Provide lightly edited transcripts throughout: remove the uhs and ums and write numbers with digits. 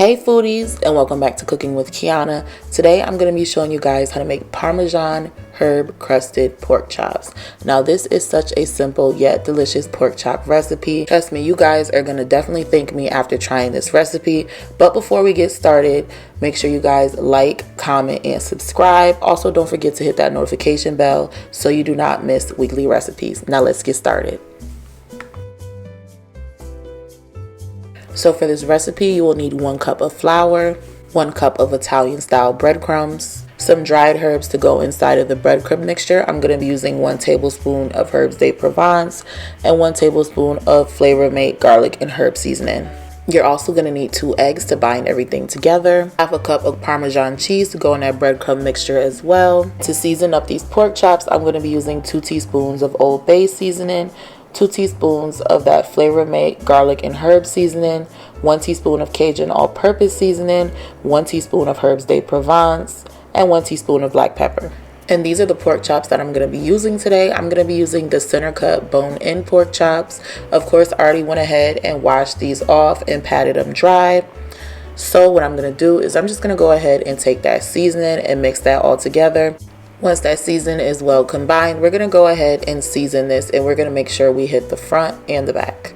Hey foodies, and welcome back to Cooking with Kiana. Today I'm going to be showing you guys how to make Parmesan herb crusted pork chops. Now this is such a simple yet delicious pork chop recipe. Trust me, you guys are going to definitely thank me after trying this recipe. But before we get started, make sure you guys like, comment, and subscribe. Also, don't forget to hit that notification bell so you do not miss weekly recipes. Now let's get started. So for this recipe, you will need 1 cup of flour, 1 cup of Italian style breadcrumbs, some dried herbs to go inside of the breadcrumb mixture. I'm going to be using 1 tablespoon of herbs de Provence and 1 tablespoon of Flavor Mate garlic and herb seasoning. You're also going to need 2 eggs to bind everything together, 1/2 cup of Parmesan cheese to go in that breadcrumb mixture as well. To season up these pork chops, I'm going to be using 2 teaspoons of Old Bay seasoning, 2 teaspoons of that Flavor Mate garlic and herb seasoning, 1 teaspoon of Cajun all-purpose seasoning, 1 teaspoon of herbs de Provence, and 1 teaspoon of black pepper. And these are the pork chops that I'm going to be using today. I'm going to be using the center cut bone-in pork chops. Of course, I already went ahead and washed these off and patted them dry. So what I'm going to do is I'm just going to go ahead and take that seasoning and mix that all together. Once that seasoning is well combined, we're going to go ahead and season this, and we're going to make sure we hit the front and the back.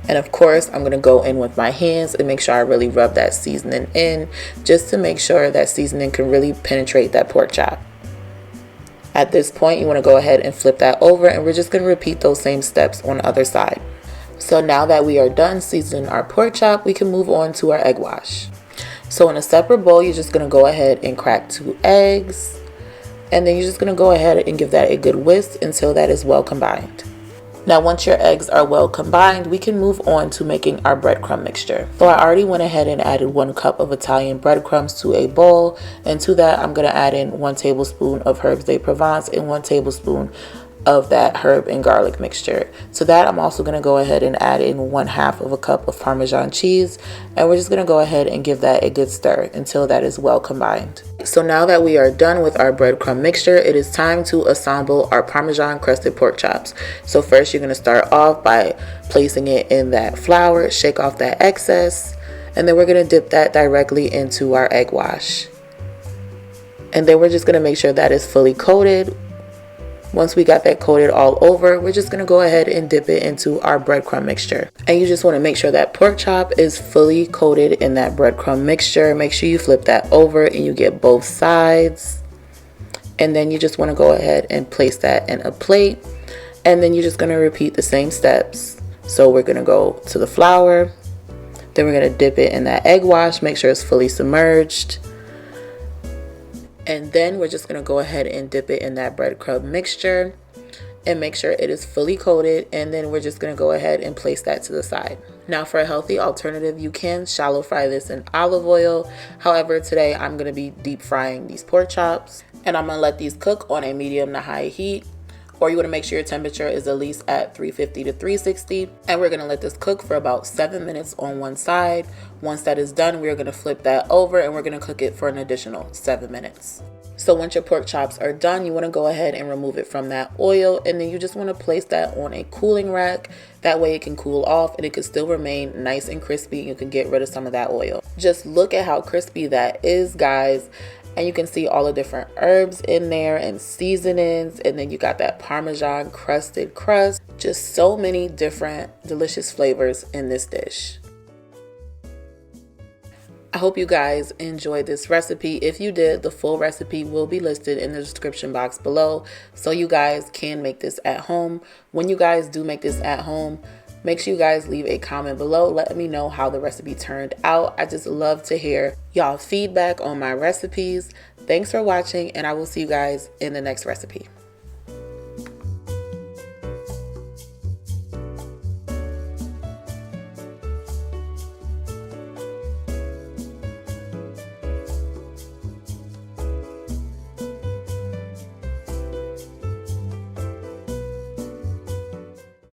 And of course, I'm going to go in with my hands and make sure I really rub that seasoning in, just to make sure that seasoning can really penetrate that pork chop. At this point, you want to go ahead and flip that over, and we're just going to repeat those same steps on the other side. So now that we are done seasoning our pork chop, we can move on to our egg wash. So in a separate bowl, you're just going to go ahead and crack 2 eggs. And then you're just going to go ahead and give that a good whisk until that is well combined. Now once your eggs are well combined, we can move on to making our breadcrumb mixture. So I already went ahead and added 1 cup of Italian breadcrumbs to a bowl. And to that, I'm going to add in 1 tablespoon of herbs de Provence and 1 tablespoon of that herb and garlic mixture. To that, I'm also going to go ahead and add in 1/2 cup of Parmesan cheese, and we're just going to go ahead and give that a good stir until that is well combined. So now that we are done with our breadcrumb mixture, it is time to assemble our Parmesan crusted pork chops. So first, you're going to start off by placing it in that flour, shake off that excess, and then we're going to dip that directly into our egg wash. And then we're just going to make sure that is fully coated. Once we got that coated all over, we're just going to go ahead and dip it into our breadcrumb mixture. And you just want to make sure that pork chop is fully coated in that breadcrumb mixture. Make sure you flip that over and you get both sides. And then you just want to go ahead and place that in a plate. And then you're just going to repeat the same steps. So we're going to go to the flour. Then we're going to dip it in that egg wash. Make sure it's fully submerged. And then we're just going to go ahead and dip it in that breadcrumb mixture and make sure it is fully coated. And then we're just going to go ahead and place that to the side. Now for a healthy alternative, you can shallow fry this in olive oil. However, today I'm going to be deep frying these pork chops, and I'm going to let these cook on a medium to high heat. Or you want to make sure your temperature is at least at 350 to 360. And we're going to let this cook for about 7 minutes on one side. Once that is done, we're going to flip that over and we're going to cook it for an additional 7 minutes. So once your pork chops are done, you want to go ahead and remove it from that oil. And then you just want to place that on a cooling rack. That way it can cool off and it can still remain nice and crispy. You can get rid of some of that oil. Just look at how crispy that is, guys. And you can see all the different herbs in there and seasonings. And then you got that Parmesan crusted crust. Just so many different delicious flavors in this dish. I hope you guys enjoyed this recipe. If you did, the full recipe will be listed in the description box below, so you guys can make this at home. When you guys do make this at home, make sure you guys leave a comment below. Let me know how the recipe turned out. I just love to hear y'all feedback on my recipes. Thanks for watching, and I will see you guys in the next recipe.